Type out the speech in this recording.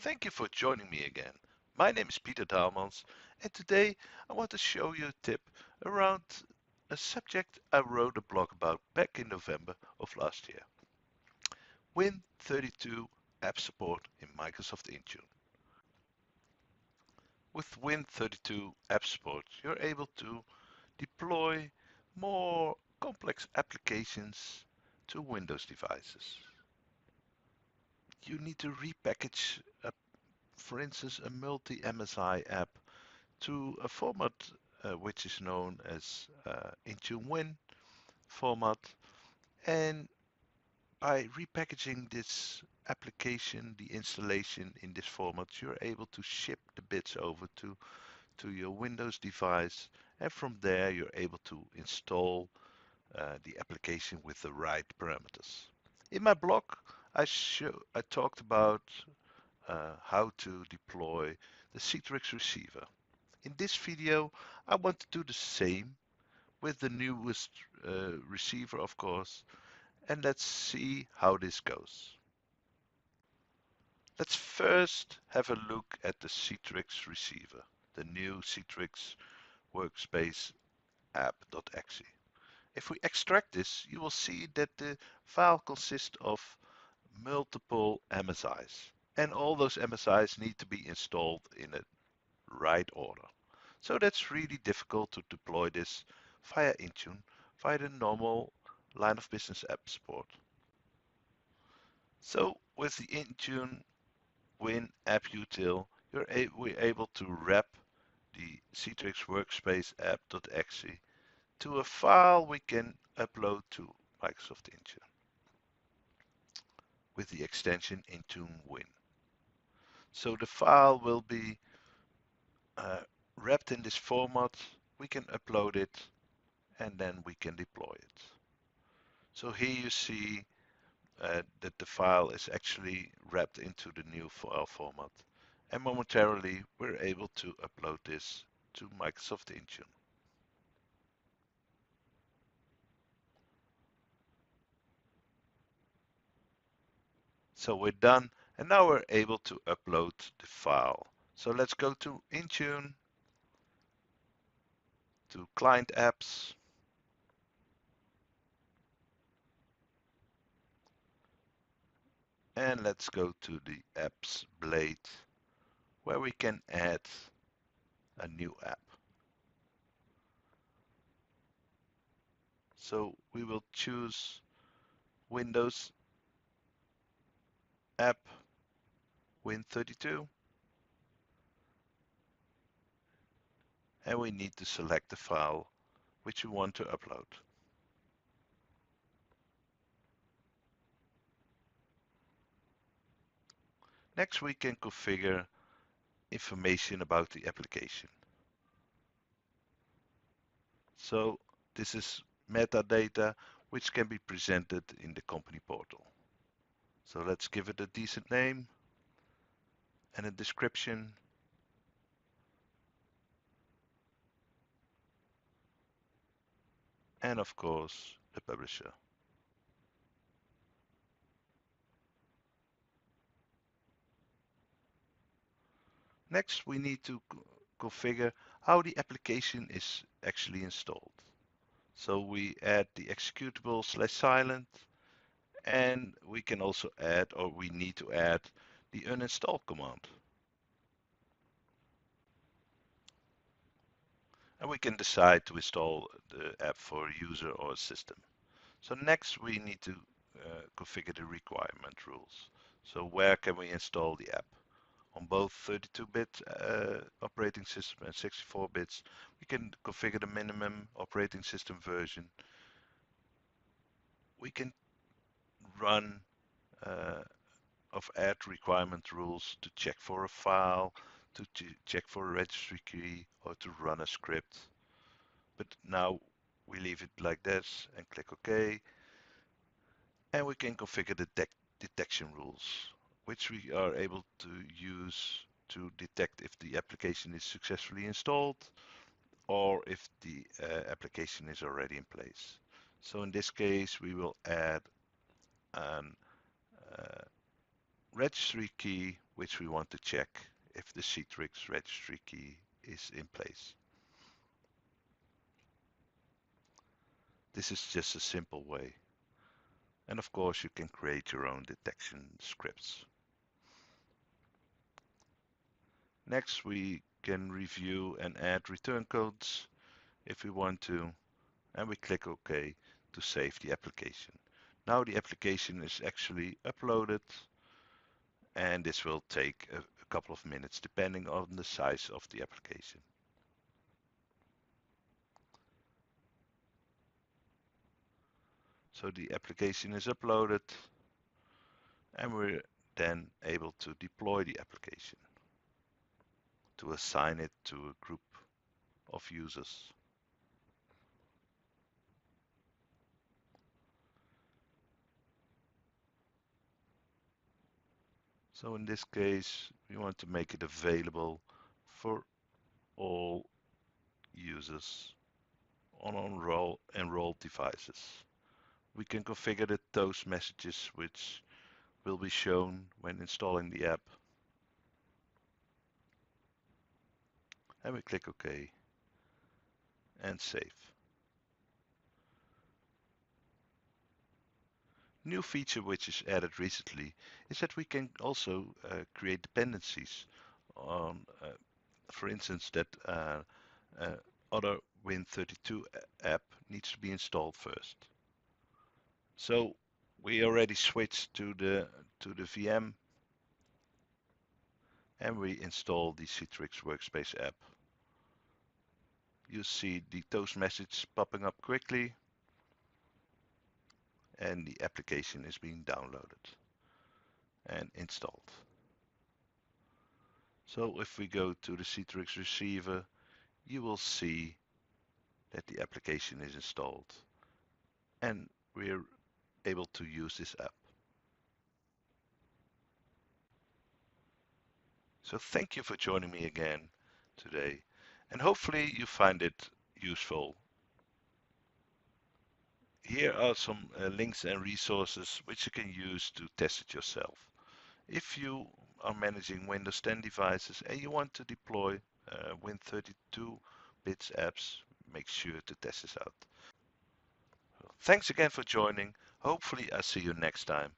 Thank you for joining me again. My name is Peter Daalmans, and today I want to show you a tip around a subject I wrote a blog about back in November of last year. Win32 app support in Microsoft Intune. With Win32 app support, you're able to deploy more complex applications to Windows devices. You need to repackage, for instance, a multi-MSI app to a format which is known as Intune Win format, and by repackaging this application, the installation in this format, you're able to ship the bits over to your Windows device, and from there you're able to install the application with the right parameters. In my blog, I talked about how to deploy the Citrix receiver. In this video, I want to do the same with the newest receiver, of course, and let's see how this goes. Let's first have a look at the Citrix receiver, the new Citrix workspace app.exe. If we extract this, you will see that the file consists of multiple MSIs, and all those MSIs need to be installed in a right order. So that's really difficult to deploy this via Intune, via the normal line of business app support. So with the Intune Win app util, we're able to wrap the Citrix workspace app.exe to a file we can upload to Microsoft Intune with the extension Intune Win. So the file will be wrapped in this format. We can upload it and then we can deploy it. So here you see that the file is actually wrapped into the new file format, and momentarily we're able to upload this to Microsoft Intune. So we're done, and now we're able to upload the file. So let's go to Intune, to Client Apps, and let's go to the Apps blade, where we can add a new app. So we will choose Windows App Win32, and we need to select the file which we want to upload. Next, we can configure information about the application. So this is metadata which can be presented in the company portal. So let's give it a decent name and a description. And of course, the publisher. Next, we need to configure how the application is actually installed. So we add the executable /silent, and we can also add, or we need to add, the uninstall command. And we can decide to install the app for a user or a system. So next we need to configure the requirement rules. So where can we install the app? On both 32-bit operating system and 64 bits, we can configure the minimum operating system version. We can run of add requirement rules to check for a file, to check for a registry key, or to run a script. But now we leave it like this and click OK. And we can configure the detection rules, which we are able to use to detect if the application is successfully installed or if the application is already in place. So in this case, we will add an registry key which we want to check if the Citrix registry key is in place. This is just a simple way. And of course, you can create your own detection scripts. Next, we can review and add return codes if we want to, and we click OK to save the application. Now the application is actually uploaded, and this will take a couple of minutes depending on the size of the application. So the application is uploaded, and we're then able to deploy the application, to assign it to a group of users. So in this case, we want to make it available for all users on enrolled devices. We can configure those messages which will be shown when installing the app. And we click OK and save. New feature which is added recently is that we can also create dependencies on, for instance, that other Win32 app needs to be installed first. So we already switched to the VM, and we install the Citrix Workspace app. You see the toast message popping up quickly, and the application is being downloaded and installed. So if we go to the Citrix receiver, you will see that the application is installed, and we're able to use this app. So thank you for joining me again today, and hopefully you find it useful. Here are some links and resources which you can use to test it yourself. If you are managing Windows 10 devices and you want to deploy Win32 bits apps, make sure to test this out. Thanks again for joining. Hopefully I'll see you next time.